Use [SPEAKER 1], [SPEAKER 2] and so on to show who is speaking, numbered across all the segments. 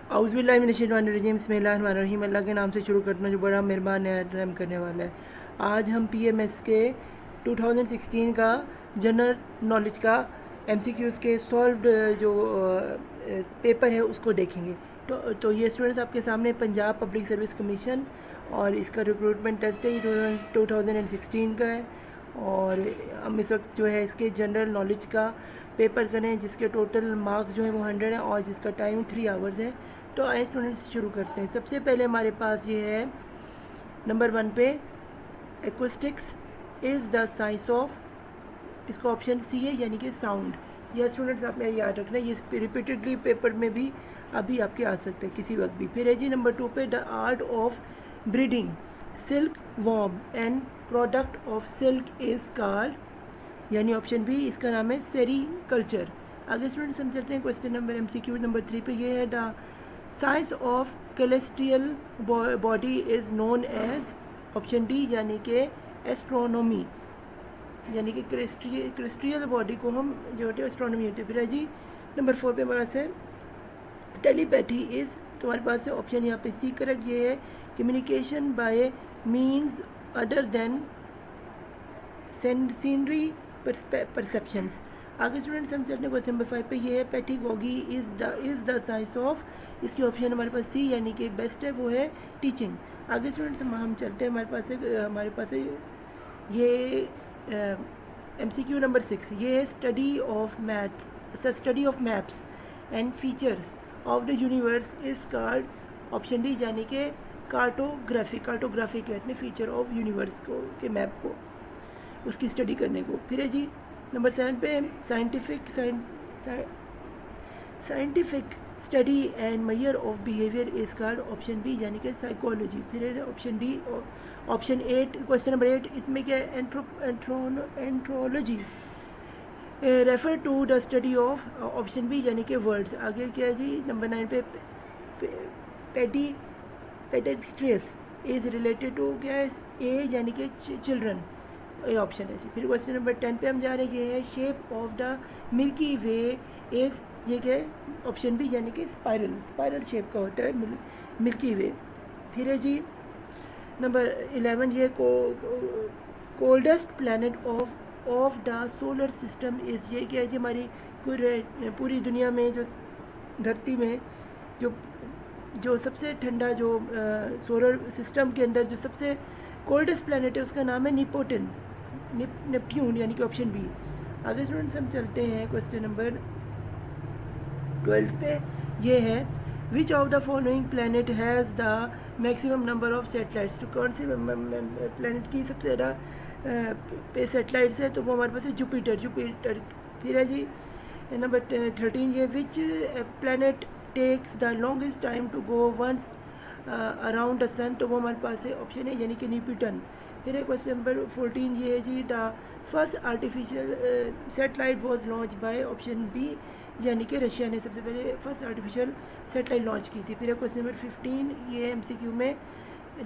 [SPEAKER 1] औज़ुबिल्लाहिमिनश्शैतानिर्रजीम बिस्मिल्लाहिर्रहमानिर्रहीम। अल्लाह के नाम से शुरू करना जो बड़ा मेहरबान है, रहम करने वाला है। आज हम पीएमएस के 2016 का जनरल नॉलेज का एमसीक्यूज़ के सॉल्व्ड जो पेपर है उसको देखेंगे। तो ये स्टूडेंट्स आपके सामने पंजाब पब्लिक सर्विस कमीशन और इसका रिक्रूटमेंट टेस्ट है 2016 का है। और हम इस वक्त जो है इसके जनरल नॉलेज का पेपर करें जिसके टोटल मार्क्स जो है वो 100 हैं और जिसका टाइम 3 आवर्स है। तो आए स्टूडेंट्स शुरू करते हैं। सबसे पहले हमारे पास ये है नंबर 1 पे एक्वेस्टिक्स इज़ द साइंस ऑफ, इसका ऑप्शन सी है यानी कि साउंड। यह स्टूडेंट्स आपने याद रखना है, ये रिपीटेडली पेपर में भी अभी आपके आ सकते हैं किसी वक्त भी। फिर है जी नंबर 2 पे the art of breeding silk worm and product of silk is called, यानी ऑप्शन बी इसका नाम है सेरीकल्चर। आगे स्टूडेंट्स हम चलते हैं क्वेश्चन नंबर एमसीक्यू नंबर 3 पे। ये है the science of celestial body is known as, option D यानी कि एस्ट्रोनॉमी, यानी कि क्रिस्टियल बॉडी को हम जो होते हैं एस्ट्रोनॉमी होती है। फिर है जी नंबर 4 पे हमारे पास है टेलीपैथी इज़, तो हमारे पास है ऑप्शन यहाँ पे सी करेक्ट। ये है communication by means other than scenery perceptions. आगे स्टूडेंट्स हम चलते हैं क्वेश्चन नंबर 5 पे। ये है pedagogy is the science of, इसकी ऑप्शन हमारे पास सी यानी कि बेस्ट है, वो है टीचिंग। आगे स्टूडेंट्स हम चलते हैं, हमारे पास है ये एमसीक्यू नंबर 6। ये है study of maps and features of the universe is called, option D यानी कि कार्टोग्राफी कहते हैं फीचर ऑफ यूनिवर्स को के मैप को, उसकी स्टडी करने को। फिर है जी नंबर 7 पे scientific study and measure of behavior is called, option B यानी कि साइकोलॉजी। फिर है option D. Option 8 question number 8 इसमें क्या है anthropology refer to the study of, option B यानी कि वर्ड्स। आगे क्या है जी नंबर 9 पे पेडेस्ट्रियस इज रिलेटेड टू क्या है, ए यानी कि चिल्ड्रन, ये ऑप्शन है। फिर क्वेश्चन नंबर 10 पे हम जा रहे हैं। ये है shape of the milky way is, ये क्या है ऑप्शन बी यानी कि स्पाइरल शेप का होता है मिल्की वे। फिर है जी नंबर 11। ये coldest planet of the solar system is, ये क्या है जी हमारी पूरी दुनिया में जो धरती में जो सबसे ठंडा जो सोलर सिस्टम के अंदर जो सबसे कोल्डेस्ट प्लैनेट है उसका नाम है नेपट्यून यानी कि ऑप्शन बी। आगे स्टूडेंट्स हम चलते हैं क्वेश्चन नंबर 12 पे। ये है विच of the following planet has the maximum number of satellites, तो कौन से प्लैनेट की सबसे ज़्यादा पे सैटेलाइट्स है, तो वो हमारे पास है जुपिटर। फिर है जी नंबर 13। ये which planet takes the longest time to go once around the sun, तो वो हमारे पास है ऑप्शन है यानी कि न्यूटन। फिर है क्वेश्चन नंबर 14। ये है जी the first artificial satellite was launched by, option B यानी कि रशिया ने सबसे पहले फर्स्ट आर्टिफिशियल सैटेलाइट लॉन्च की थी। फिर है क्वेश्चन नंबर 15। ये एमसीक्यू में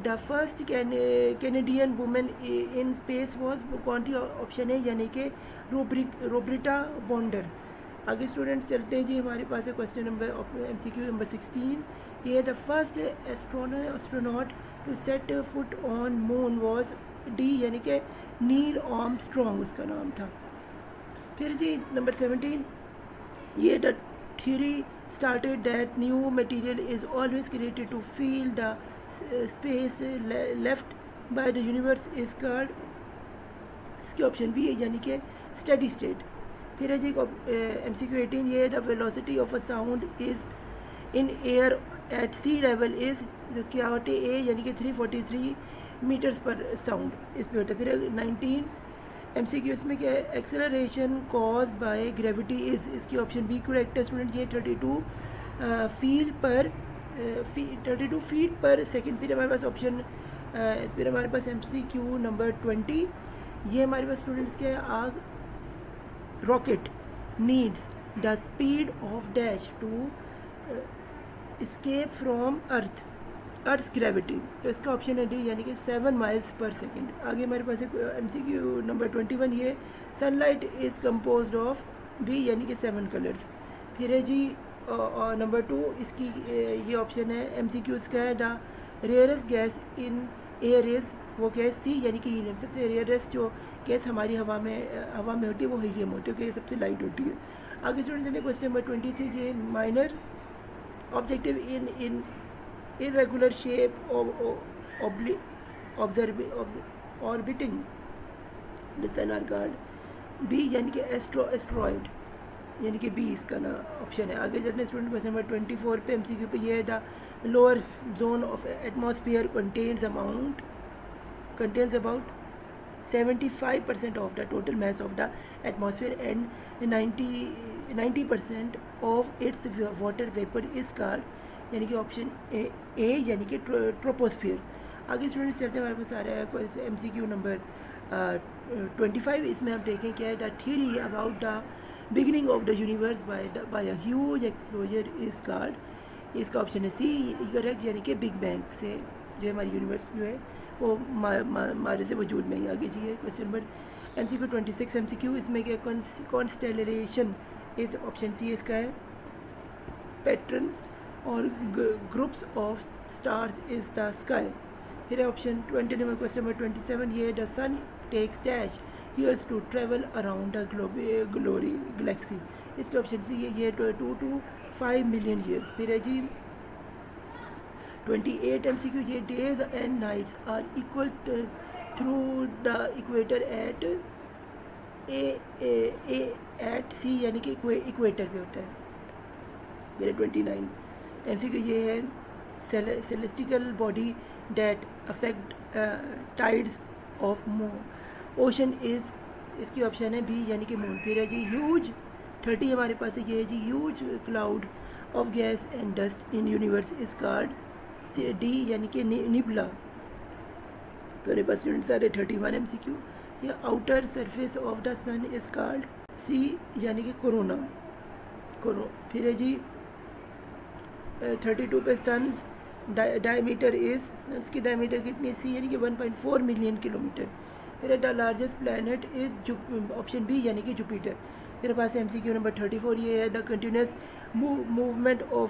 [SPEAKER 1] the first Canadian women in space was, कौन थी, ऑप्शन है यानी कि रोब्रिटा बॉन्डर। आगे स्टूडेंट्स चलते हैं जी, हमारे पास है क्वेश्चन नंबर एमसीक्यू नंबर 16। ये the first astronaut to set foot on moon was, D यानी कि नील आर्मस्ट्रॉन्ग उसका नाम था। फिर जी नंबर 17। ये the theory started that new material is always created to feel the space left by the universe is called, इसकी option B है यानी कि स्टेडी स्टेट। फिर है जी एमसीक्यू 18। ये the velocity of a sound is in air at sea level is, क्या होते ए यानी कि 343 मीटर्स पर साउंड इस पर होता है। फिर 19 एमसीक्यू इसमें क्या है acceleration cause by gravity is, इसकी ऑप्शन बी करेक्ट है स्टूडेंट। ये 32 फीट पर सेकेंड। फिर हमारे पास ऑप्शन फिर हमारे पास एमसीक्यू नंबर 20। ये हमारे पास स्टूडेंट्स के आग rocket needs the speed of dash to escape from earth's gravity, तो इसका ऑप्शन है डी यानी कि 7 माइल्स पर सेकेंड। आगे हमारे पास एमसीक्यू नंबर 21। ये sunlight is composed of B यानी कि 7 कलर्स। फिर है जी और नंबर 2 इसकी ये ऑप्शन है MCQ इसका है the rarest gas in air is वो गैस सी यानी कि हीलियम। सबसे रेयरेस्ट जो गैस हमारी हवा में होती है वो हीलियम होती है, ये सबसे लाइट होती है। आगे स्टूडेंट चलिए क्वेश्चन नंबर 23 ये minor objective in irregular shape orbiting the sun are called B यानी कि एस्ट्रॉइड यानी कि बी इसका ना ऑप्शन है। आगे चलते स्टूडेंट क्वेश्चन नंबर 24 पे MCQ पे ये है the lower zone of atmosphere contains about 75% of the total mass of the atmosphere and 90% of its water vapor is called यानी कि ऑप्शन ए यानी कि ट्रोपोस्फियर। आगे स्टूडेंट्स चलते हैं हमारे पास आ रहा है MCQ नंबर 25। इसमें आप देखें क्या है the theory about the beginning of the universe by a huge explosion is called. इसका ऑप्शन है सी करेक्ट यानी कि बिग बैंग से जो हमारी यूनिवर्स जो है वो मारे से वजूद में ही आगे जी है। क्वेश्चन नंबर MCQ 26 MCQ इसमें क्या कॉन्स्टेलेशन इस ऑप्शन सी इसका है पैटर्न्स और groups of stars is the sky. फिर ऑप्शन 20 नंबर क्वेश्चन नंबर 27 ये the sun takes dash years to travel around the glory galaxy. इसके ऑप्शन सी ये 2 to 5 मिलियन ईयर्स। फिर है जी 28 MCQ ये days and nights are equal through the equator at at C यानी कि equator पे होता है। मेरे 29 MCQ ये है celestial body that affect tides of ocean is इसकी ऑप्शन है बी यानी कि मून। फिर है जी ह्यूज 30 हमारे पास है ये है जी huge cloud of gas and dust in universe is called D यानी कि निबला। तो मेरे पास स्टूडेंट सारे 31 MCQ ये outer surface of the sun is called C यानी कि कोरोना। फिर है जी 32 पे सन्स डायमीटर इज उसकी डायमीटर कितनी सी यानी कि 1.4 मिलियन किलोमीटर। फिर the largest planet is option B यानी कि जुपिटर। मेरे पास MCQ नंबर 34 ये है the continuous movement of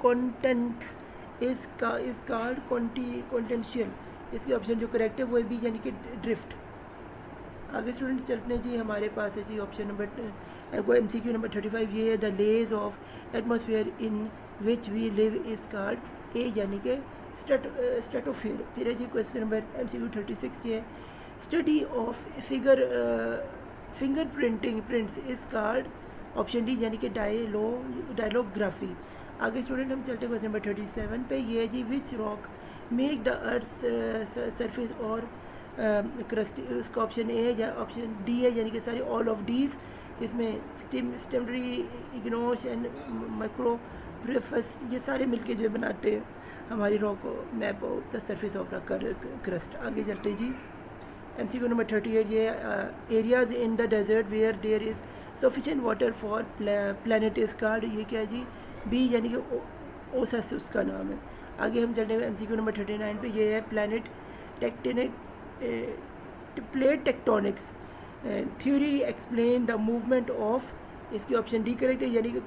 [SPEAKER 1] contents is called continental. इसके ऑप्शन जो करेक्ट है वो बी यानी कि ड्रिफ्ट। आगे स्टूडेंट्स चलते हैं जी हमारे पास है जी ऑप्शन नंबर MCQ नंबर 35 ये है the layer of atmosphere in which we live is called A यानी कि स्ट्रेटोस्फीयर। फिर है जी क्वेश्चन नंबर MCQ 36 ये study of finger prints is called option D यानी कि डायलोग्राफी। आगे स्टूडेंट हम चलते हैं क्वेश्चन नंबर 37 पे ये है जी which rock make the earth surface और क्रस्ट। उसका ऑप्शन ए है या ऑप्शन डी है यानी कि सारे ऑल ऑफ डीज जिसमें स्टेमरी इग्नोस एंड माइक्रोब्रेफस ये सारे मिलके जो बनाते हैं हमारी rock map of the surface of the crust. आगे चलते जी MCQ नंबर 38 ये areas in the desert where there is sufficient water for plant is called ये क्या है जी बी यानी कि ओसस उसका नाम है। आगे हम चलते हैं MCQ नंबर 39 पे ये है planet plate tectonics theory explain the movement of. इसकी ऑप्शन डी करेक्ट है यानी कि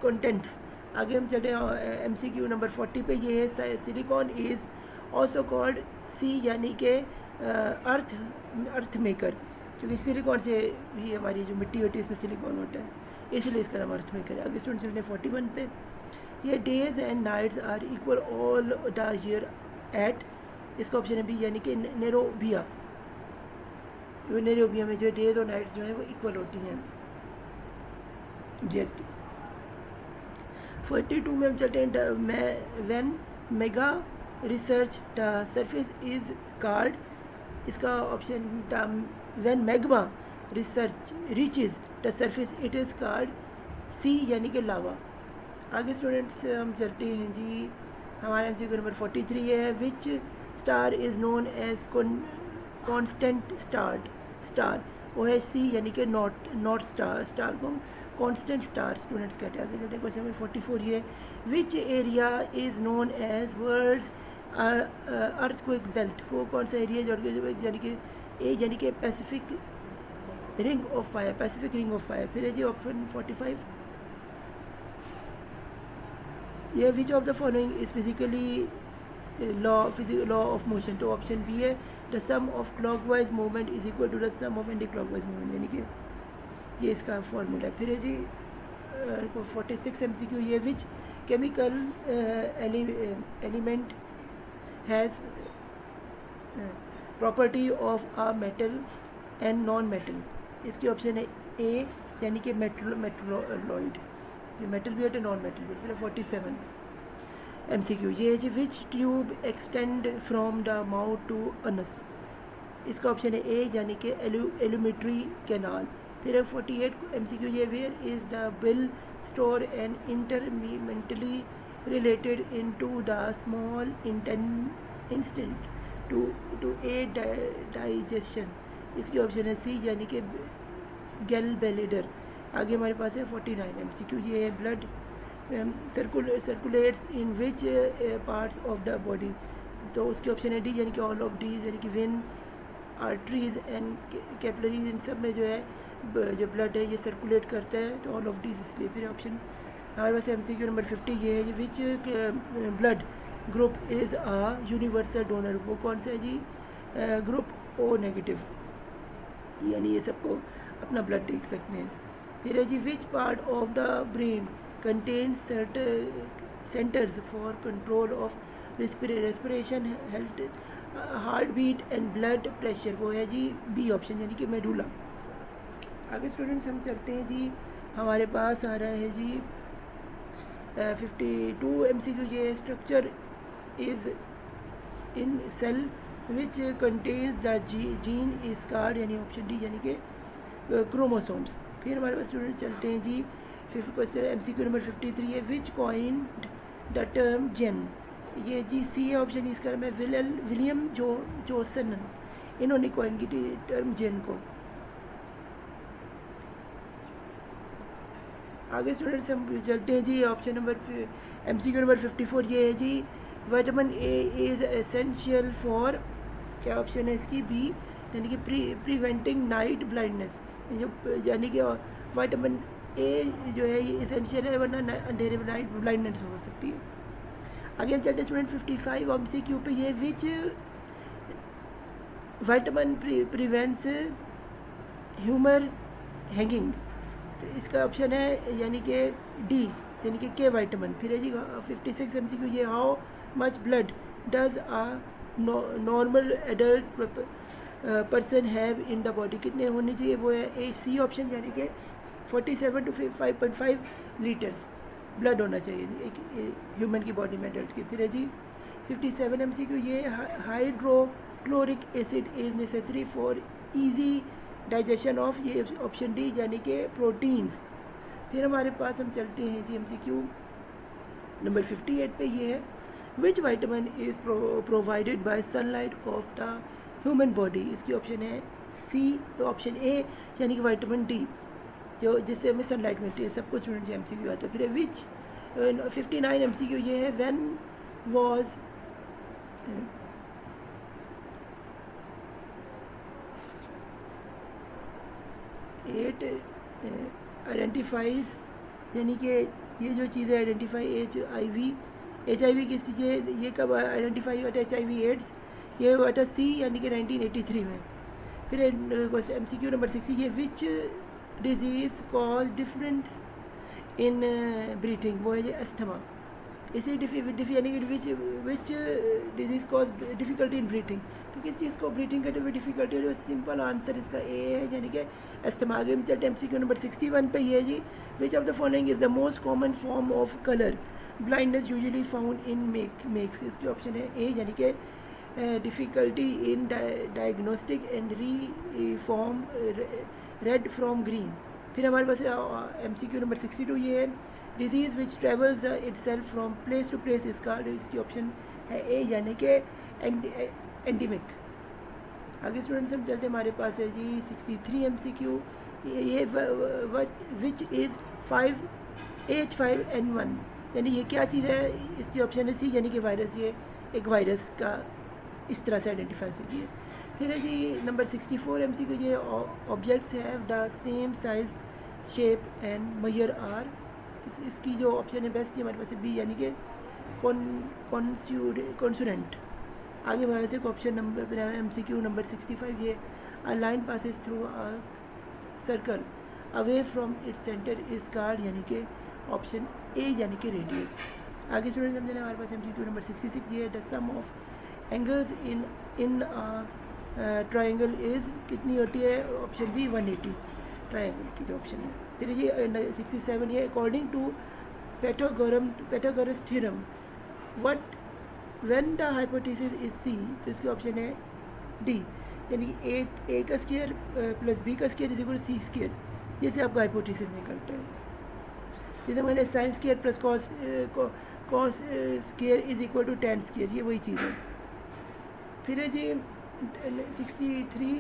[SPEAKER 1] कंटेंट्स। आगे हम चलते हैं MCQ नंबर 40 पे ये है silicon is also called C यानी कि अर्थ मेकर क्योंकि सिलिकॉन से भी हमारी जो मिट्टी होती है इसमें सिलिकॉन होता है इसलिए इसका नाम अर्थ मेकर है। आगे स्टूडेंट चलते हैं 41 पे ये days and nights are equal all the year at. इसका ऑप्शन है बी यानी कि नेरोबिया। नेरोबिया में जो डेज और नाइट्स जो है वो इक्वल होती हैं। GST 42 में हम चलते हैं when magma reaches the surface is called. इसका option when magma reaches reaches the surface it is called C यानी कि लावा। आगे स्टूडेंट्स हम चलते हैं जी हमारा MCQ नंबर 43 है which star is known as constant star वो है सी यानी कि नॉट स्टार को कॉन्स्टेंट स्टार स्टूडेंट्स कहते हैं। आगे चलते हैं क्वेश्चन नंबर 44 ये which area is known as world's earthquake belt. वो कौन सा एरिया यानी कि ए यानी कि Pacific ring of fire, Pacific ring of fire. फिर है जी ऑप्शन 45, ये which of the following is physically law of motion. तो ऑप्शन बी है the sum of clockwise movement is equal to the sum of anti clockwise movement, यानी कि ये इसका फॉर्मूला है। फिर है जी 46 MCQ, ये which chemical element has property of a metal and non metal. इसकी ऑप्शन है ए, यानी कि मेटलॉइड, ये मेटल भी है तो नॉन मेटल भी। फिर 47 MCQ, ये जी which tube extend from the mouth to anus. इसका ऑप्शन है ए, यानी कि एलुमेट्री कैनाल। फिर है 48 MCQ, ये where is the bile store and intermittently related into the small intestine to aid digestion. इसकी ऑप्शन है सी, यानी कि गैल बेलेडर। आगे हमारे पास है 49 MCQ, ये है blood circulates in which parts of the body. तो उसकी ऑप्शन है डी, यानी कि ऑल ऑफ डी, यानी कि वेन, आर्टरीज एंड कैपिलरीज, इन सब में जो है जो ब्लड है ये सर्कुलेट करता है, तो ऑल ऑफ डीज इसलिए। फिर ऑप्शन हमारे पास MCQ नंबर 50, ये है which blood group is a universal donor. वो कौन सा है जी? ग्रुप ओ नेगेटिव, यानी ये सबको अपना ब्लड देख सकते हैं। फिर है जी which part of the brain contains centres for control of respiration, health, heart beat and blood pressure. वो है जी बी ऑप्शन, यानी कि मेडुला। आगे स्टूडेंट्स हम चलते हैं जी, हमारे पास आ रहा है जी 52 MCQ, ये structure is in cell which contains the gene is called, यानी ऑप्शन डी, यानी कि क्रोमोसोम्स। फिर हमारे पास स्टूडेंट चलते हैं जी 5th क्वेश्चन MCQ नंबर 53 है which coined the term gene. ये जी सी है ऑप्शन, इसका मैं विलियम जोसन, इन्होंने कॉइन की टर्म जेन को। आगे स्टूडेंट्स हम चलते हैं जी ऑप्शन नंबर MCQ नंबर 54, ये है जी vitamin A is essential for, क्या ऑप्शन है इसकी? बी, यानी कि प्रिवेंटिंग नाइट ब्लाइंडनेस। यानी कि विटामिन ए जो है ये एसेंशियल है, वरना अंधेरे में नाइट ब्लाइंडनेस हो सकती है। आगे हम चलते हैं स्टूडेंट 55 MCQ पे, ये which vitamin prevents humour hanging. तो इसका ऑप्शन है यानी कि डी, यानी कि के विटामिन। फिर है जी 56 MCQ, ये how much blood does a normal adult person have in the body, कितने होने चाहिए? वो है ए, सी ऑप्शन, यानी कि 47 to 5.5 लीटर्स ब्लड होना चाहिए एक ह्यूमन की बॉडी में, एडल्ट की। फिर है जी 57 MCQ, ये hydrochloric acid is necessary for easy digestion of, ये ऑप्शन डी, यानी कि प्रोटीन्स। फिर हमारे पास हम चलते हैं जी MCQ नंबर 58 पे, ये है which vitamin is provided by sunlight of the human body. इसकी ऑप्शन है सी, तो ऑप्शन ए, यानी कि विटामिन डी, जो जिससे हमें सनलाइट मिलती है। सबको स्टूडेंट MCQ आता है। फिर विच 59 MCQ, ये है व्हेन वाज इट आइडेंटिफाइज, यानी कि ये जो चीज़ें आइडेंटिफाई HIV किस चीज़, ये कब आइडेंटिफाई हुआ था? HIV एड्स, ये हुआ था सी, यानी कि 1983 में। फिर MCQ नंबर 60, ये which disease cause difference in breathing. वो है अस्थमा। इसी यानी कि which disease cause difficulty in breathing, तो किस चीज़ को ब्रीथिंग करते हुए डिफ़िकल्टी हो? सिंपल आंसर इसका ए है, यानी कि अस्थमा। आगे में चलते MCQ नंबर 61 पे, ये है जी which of the following is the most common form of colour blindness usually found in males. इसकी ऑप्शन है ए, यानी कि difficulty in diagnostic and reform red from green. फिर हमारे पास MCQ नंबर 62, ये है disease which travels itself from place to place, इसका इसकी ऑप्शन है ए, यानी कि एंडेमिक। आगे स्टूडेंट्स हम चलते हमारे पास है जी 63 MCQ, ये विच इज़ 5H5N1, यानी ये क्या चीज़ है? इसकी ऑप्शन है सी, यानी कि वायरस। ये एक वायरस का इस तरह से आइडेंटिफाई कीजिए। फिर है जी नंबर 64 MCQ, ये objects have the same size shape and मयर आर, इसकी जो ऑप्शन है बेस्ट है हमारे पास बी यानी कि कॉन्सोनेंट। आगे हमारे से ऑप्शन नंबर MCQ नंबर 65, ये a line passes through a circle away from its centre is called यानी कि ऑप्शन ए यानी कि रेडियस। आगे स्टूडेंट समझना हमारे पास MCQ नंबर 66, ये the sum of angles in triangle is कितनी होती है, ऑप्शन बी 180 ट्राइंगल की जो ऑप्शन है। फिर ये 67, ये according to Pythagoras theorem what when the hypothesis is C, तो इसके ऑप्शन है डी यानी कि ए का स्क्वायर प्लस बी का square is equal to C square, जैसे आपका हाइपोथेसिस निकलता है। जैसे मैंने sine square plus cos square is equal to ten square, ये वही चीज़ है। फिर है जी 63,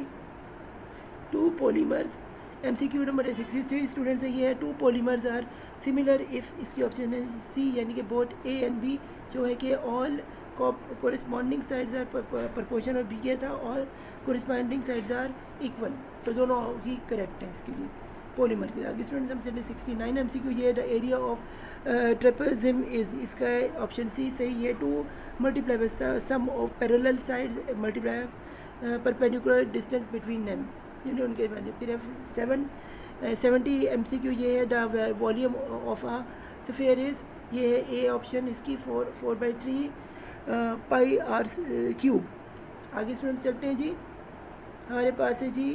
[SPEAKER 1] two polymers MCQ number 63 students है, ये है two polymers are similar if, इसकी ऑप्शन है सी यानी कि बोथ ए एंड बी, जो है कि all corresponding sides are proportion और बी किया था और कोरिस्पॉन्डिंग साइड्स आर इक्वल, तो दोनों ही करेक्ट हैं इसके लिए पॉलीमर के। आगे स्टूडेंट्स हम चले 69 MCQ, ये the area of trapezium is, इसका ऑप्शन सी सही है, to multiply by sum of parallel sides multiply perpendicular distance between them, यानी उनके मैंने। फिर 70 MCQ, ये है the volume of a sphere is, ये है ए ऑप्शन इसकी 4/3 पाई आर क्यूब। आगे स्टूडेंट चलते हैं जी, हमारे पास है जी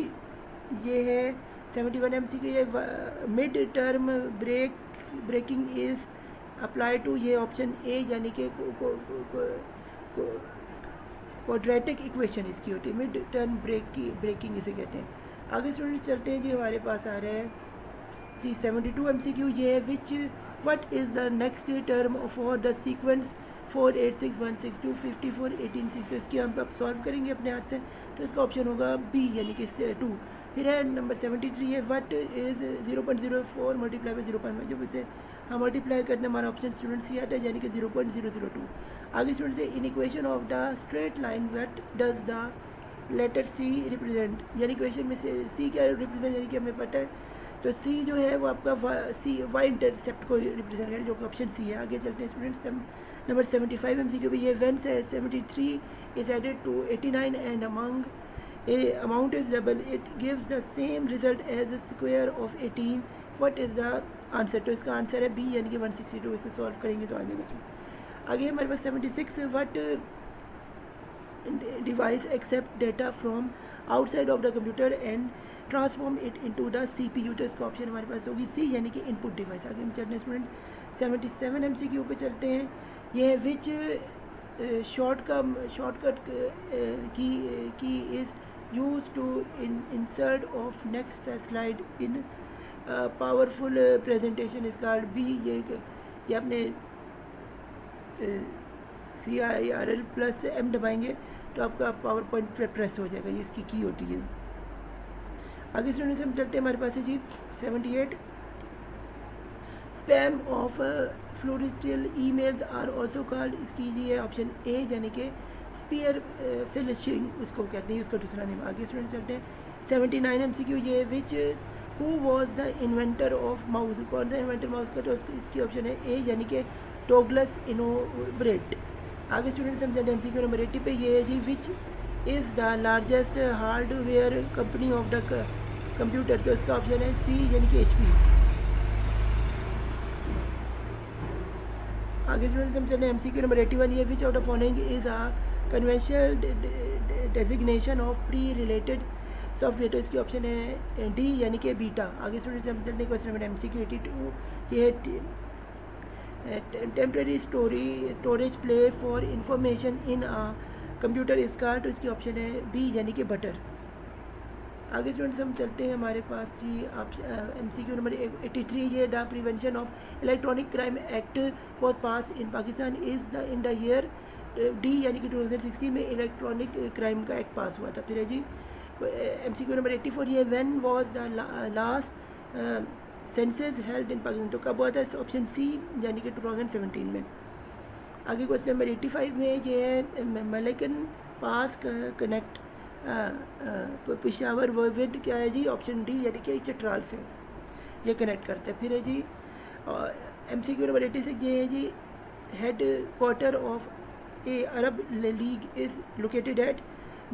[SPEAKER 1] ये है 71 MCQ, ये mid term breaking is apply to, ये ऑप्शन ए यानी कि क्वाड्रेटिक इक्वेशन इसकी होती है, मिड टर्म ब्रेकिंग इसे कहते हैं। आगे स्टूडेंट्स चलते हैं जी, हमारे पास आ रहा है जी 72 MCQ, ये है विच what is the next term for the sequence 486162 54 1860, तो इसकी हम अब सॉल्व करेंगे अपने हाथ से, तो इसका ऑप्शन होगा बी यानी कि 2। फिर है नंबर 73 है व्हाट इज़ 0.04 मल्टीप्लाई बाई 0.1, जब इसे हम मल्टीप्लाई करने हमारा ऑप्शन स्टूडेंट सी आता है यानी कि 0.002। आगे स्टूडेंट से in equation of the straight line what does the letter C represent, यानी इक्वेशन में से सी क्या रिप्रेजेंट यानी कि हमें पता है, तो सी जो है वो आपका वाई इंटरसेप्ट को रिप्रेजेंट करें, जो कि ऑप्शन सी है। आगे चलते हैं स्टूडेंट्स नंबर 75 MCQ भी, ये व्हेन से 73 is added to 89 and amount is double it gives the same result as the square of 18, what is the answer, तो इसका आंसर है बी यानी कि 162। इसे सॉल्व करेंगे तो आ जाएगा इसमें। आगे हमारे पास 76 what device accept data from outside of the computer and transform it into the CPU, तो इसका ऑप्शन हमारे पास होगी सी यानी कि इनपुट डिवाइस। आगे हम चलते हैं स्टूडेंट 77 MCQ पे चलते हैं, ये है which shortcut key is use to insert of next slide in powerful presentation is called B, ये अपने CIRL प्लस M दबाएंगे तो आपका पावर पॉइंट प्रेस हो जाएगा, ये इसकी की होती है। आगे स्टूडेंट्स हम चलते हैं, हमारे पास है जी 78 स्पैम ऑफ फ्लोरिटियल ईमेल्स आर ऑल्सो कॉल्ड, इसकी जी है ऑप्शन ए यानी कि स्पीयर फिशिंग उसको कहते हैं, उसका दूसरा नेम। आगे स्टूडेंट चलते हैं 79 MCQ, ये which who was the inventor of mouse, कौन सा इन्वेंटर माउस का, तो इसकी ऑप्शन है ए यानी कि डॉगलस इनोब्रेट। आगे स्टूडेंट्स हम चलते हैं MCQ नंबर 80 पे, ये है जी which is the largest hardware company of the computer, तो इसका ऑप्शन है सी यानी कि HP। आगे स्टूडेंट्स हम चलते हैं MCQ नंबर 81, ये विच out of following is a conventional designation of pre related software, तो इसकी ऑप्शन है डी यानी कि बीटा। आगे स्टूडेंट्स हम चलते हैं क्वेश्चन नंबर MCQ 82, ये temporary storage play for information in a computer is called, तो इसकी ऑप्शन है बी यानी कि बटर। आगे स्टूडेंट्स हम चलते हैं, हमारे पास जी आप MCQ नंबर 83, ये the prevention of electronic crime act was pass in Pakistan is the in the year D यानी कि 2016 में इलेक्ट्रॉनिक क्राइम का एक्ट पास हुआ था। फिर है जी MCQ नंबर 84, ये when was the last census held in Pakistan, तो कब हुआ था, ऑप्शन सी यानी कि 2017 में। आगे क्वेश्चन नंबर 85 में ये है मलकन पास कनेक्ट पेशावर विद क्या है जी, ऑप्शन डी यानी कि चतराल से ये कनेक्ट करते हैं। फिर है जी MCQ नंबर 86 ये है जी, head quarter of a Arab League is located at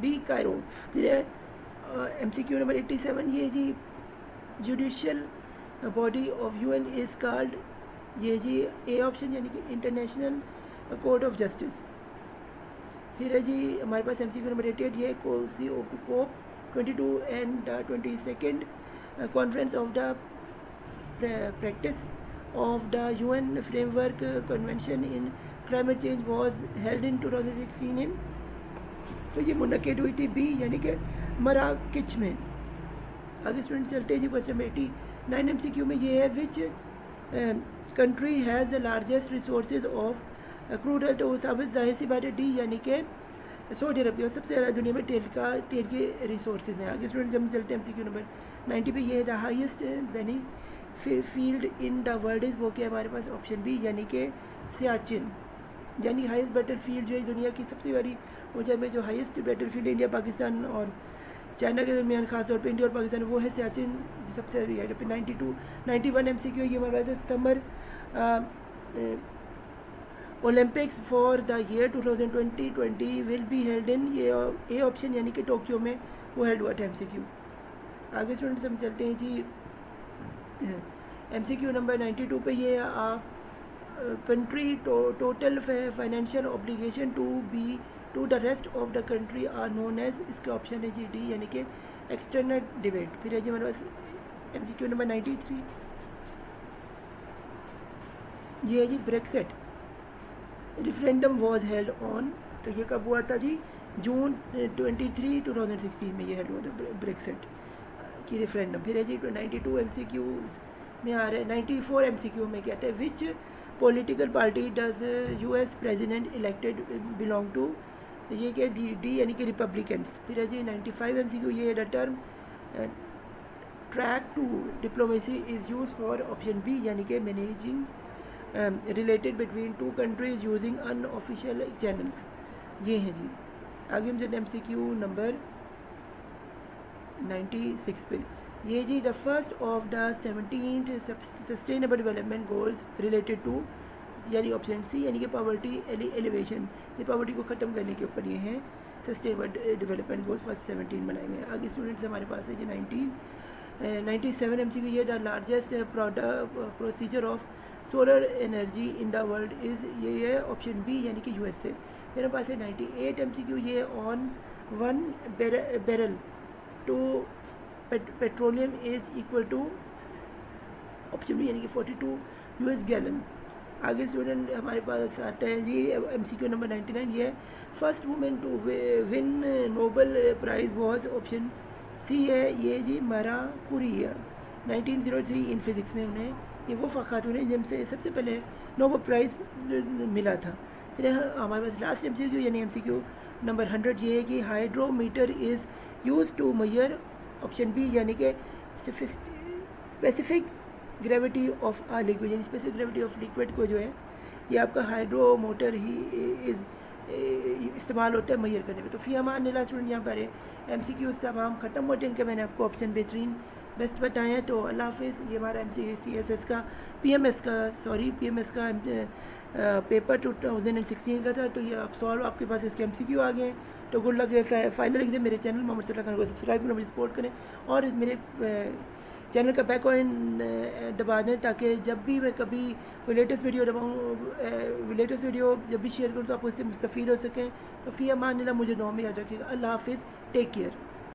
[SPEAKER 1] B Cairo. फिर है MCQ नंबर 87 ये जी, judicial body of UN is called, ये जी ए ऑप्शन यानी कि इंटरनेशनल कोर्ट ऑफ जस्टिस। फिर है जी हमारे पास MCQ नंबर 88 ये COP 22 and 22nd conference of the practice of the UN Framework Convention in Climate Change was held in 2016 in, तो ये मुनक़िद हुई थी बी यानी कि मराकेच में। आगे स्टूडेंट चलते हैं जी क्वेश्चन 89 MCQ में ये है, which country has the largest resources of crude oil, तो साबित जाहिर सी बात है डी यानी कि सऊदी अरब की सबसे ज़्यादा दुनिया में तेल के रिसोर्सेज हैं। आगे स्टूडेंट जब चलते हैं MCQ नंबर 90 पे, ये द हाईएस्ट बेनी field in the world is, वो क्या हमारे पास ऑप्शन बी यानी कि सियाचिन, यानी हाईएस्ट बैटल फील्ड जो है दुनिया की सबसे बड़ी ऊंचाई में जो highest battle field India Pakistan और चाइना के दरमियान खास तौर पे इंडिया और पाकिस्तान वो है सियाचिन, जो सबसे बड़ी है। फिर 91 MCQ ये हमारे पास summer Olympics for the year 2020 will be held in, ये ए ऑप्शन यानी कि टोक्यो में वो हेल्ड हुआ था MCQ। आगे स्टूडेंट्स हम चलते हैं जी MCQ नंबर 92 पे, ये country total financial obligation to be to the rest of the country are known as, इसका ऑप्शन है जी डी यानी कि एक्सटर्नल डिबेट। फिर है जी हमारे पास MCQ नंबर 93 ये है जी, Brexit referendum was held on, तो ये कब हुआ था जी, जून 23 2016 में ये हेल्ड हुआ था ब्रेक्सिट की रेफरेंडम। फिर है जी 92 MCQ में आ रहा है। 94 MCQ में कहते हैं, which political party does US president elected belong to, ये क्या डी यानी कि रिपब्लिकन्स। फिर है जी 95 MCQ ये the term track two diplomacy is used for option B यानी कि managing related between two countries using unofficial channels, ये हैं जी। आगे हम चलते हैं MCQ नंबर 96 पे, ये जी the first of the 17th sustainable development goals related to, यानी ऑप्शन सी यानी कि पॉवर्टी एलिवेशन, ये पॉवर्टी को ख़त्म करने के ऊपर ये हैं सस्टेनेबल डेवलपमेंट गोल्स फर्स्ट 17 बनाए गए हैं। आगे स्टूडेंट्स हमारे पास है जी 97 MCQ ये the largest procedure of solar energy in the world is, ये है ऑप्शन बी यानी कि USA। मेरे पास है 98 MCQ ये on 1 barrel to petroleum is equal to option B यानी कि 42 US गैलन। आगे स्टूडेंट हमारे पास आता है जी MCQ नंबर 99 ये first women to win Nobel prize was, option C है ये जी मारा कुरिया। 1903 इन फिज़िक्स में उन्हें ये वो खातून है जिनसे सबसे पहले नोबल प्राइज़ मिला था। फिर हमारे पास लास्ट MCQ यानी MCQ नंबर 100 ये है कि hydrometer is use to measure, option B यानी कि specific gravity of a liquid, यानी स्पेसिफिक ग्रेविटी ऑफ लिक्विड को जो है ये आपका हाइड्रोमीटर ही इस्तेमाल होता है मेजर करने में। तो फिर हमारे नीला स्टूडेंट यहाँ पर MCQ तमाम ख़त्म होते हैं, इनके मैंने आपको ऑप्शन बेहतरीन बेस्ट बताए हैं। तो अल्लाह हाफिज़। ये हमारा MCCSS का PMS का पेपर 2016 का था। तो ये आप सॉल्व आपके पास इसके MCQ आ गए हैं। तो गुड लक फाइनल एग्जाम। मेरे चैनल मोहम्मद सल्लल्लाहु अलैहि वसल्लम को सब्सक्राइब करें, मुझे सपोर्ट करें और मेरे चैनल का बैक आइकन दबा दें ताकि जब भी मैं कभी कोई लेटेस्ट वीडियो जब भी शेयर करूँ तो आप उससे मुस्तफ़ीद हो सकें। तो फ़ी अमान अल्लाह, मुझे दुआ में याद रखिएगा। अल्लाह हाफिज़, टेक केयर।